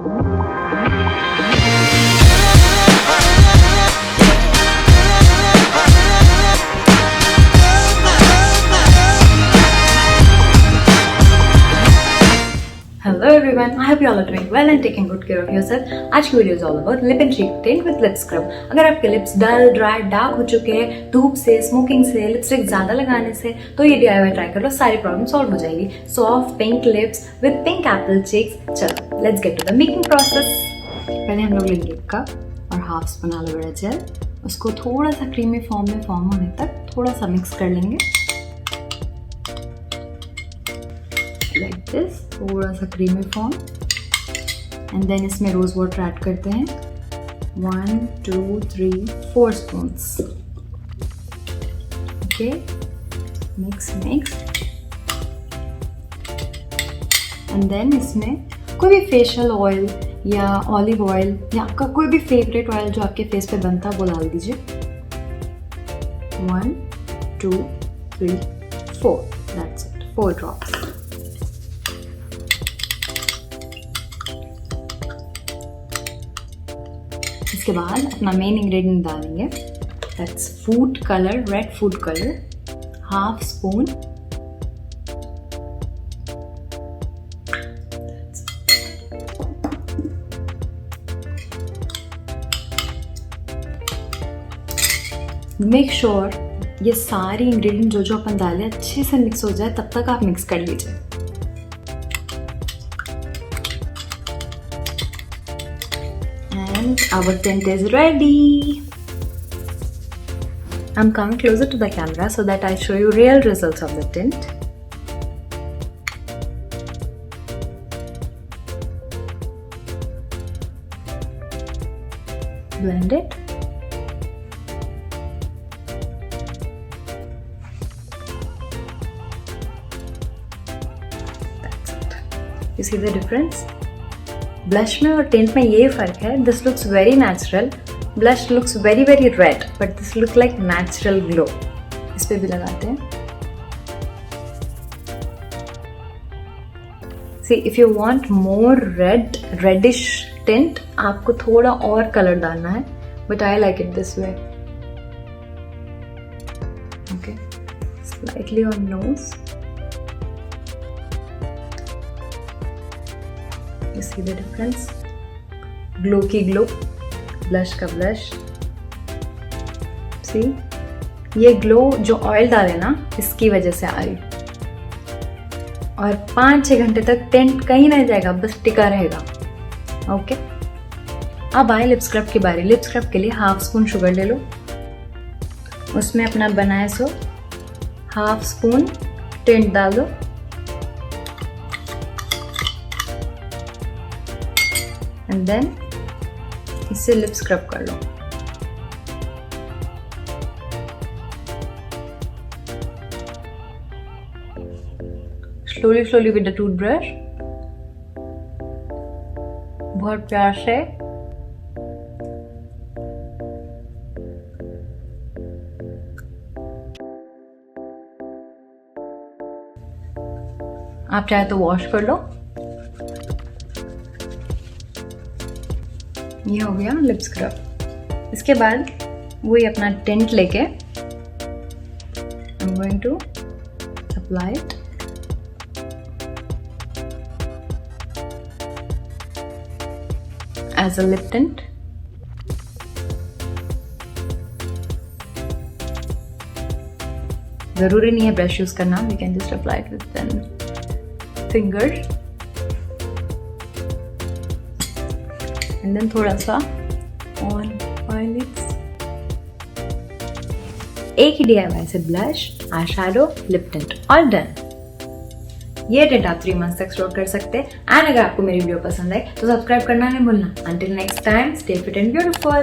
Hello everyone, I hope you all are doing well and taking good care of yourself. आज की video is all about lip and cheek tint with lip scrub. अगर आपके lips डल, dry, dark हो चुके हैं धूप से, smoking से, लिपस्टिक ज्यादा लगाने से, तो ये DIY ट्राई कर लो, सारी प्रॉब्लम सॉल्व हो जाएगी। Soft pink lips with pink apple cheeks. चलो let's get to the making process. पहले हम लोग लेंगे एक कप और हाफ स्पून एलोवेरा जेल। उसको थोड़ा सा क्रीमी फॉर्म में फॉर्म होने तक थोड़ा सा मिक्स कर लेंगे लाइक दिस, थोड़ा सा क्रीमी फॉर्म। एंड देन इसमें रोज वाटर ऐड करते हैं 1 2 3 4 spoons. Okay, mix and then इसमें कोई भी फेशियल ऑयल या ऑलिव ऑयल या आपका कोई भी फेवरेट ऑयल जो आपके फेस पे बनता है वो डाल दीजिए। 1 2 3 4, दैट्स इट, 4 ड्रॉप्स। इसके बाद अपना मेन इंग्रेडिएंट डालेंगे, that's food colour, red food colour, half spoon. Make sure ये सारी इंग्रेडिएंट जो अपन डालें अच्छे से मिक्स हो जाए, तब तक आप मिक्स कर लीजिए। And our tint is ready. I'm coming closer to the camera so that I show you real results of the tint. Blend it. That's it. You see the difference? Blush में और tint में ये फर्क है, this looks very natural, blush looks very very red, but this look like natural glow. इस पे भी लगाते हैं। See if you want more reddish tint, आपको थोड़ा और कलर डालना है, but I like it this way. Okay, slightly on nose. You see the difference? Glow की ग्लो, ब्लश का ब्लश। See? ये ग्लो जो ऑयल डाले ना, इसकी वजह से आ रही। और 5-6 घंटे तक टिंट कहीं नहीं जाएगा, बस टिका रहेगा। ओके, अब आए लिप स्क्रब की बारी। लिप स्क्रब के लिए हाफ स्पून शुगर ले लो, उसमें अपना बनाए सो हाफ स्पून टिंट डाल दो। एंड देन इससे लिप स्क्रब कर लो। स्लोली विद द टूथब्रश, बहुत प्यार से। आप चाहे तो वॉश कर लो। ये हो गया लिप स्क्रब। इसके बाद वही अपना टिंट लेके I'm going to apply it. As a lip tint. जरूरी नहीं है ब्रश यूज करना, we can just apply it with then fingers. And then थोड़ा सा on my lips. एक ही DIY से blush, eye shadow, lip tint, all done. ये tint आप 3 मंथ्स तक स्टोर कर सकते हैं। एंड अगर आपको मेरी वीडियो पसंद आए तो सब्सक्राइब करना नहीं भूलना। Until next time, stay fit and beautiful.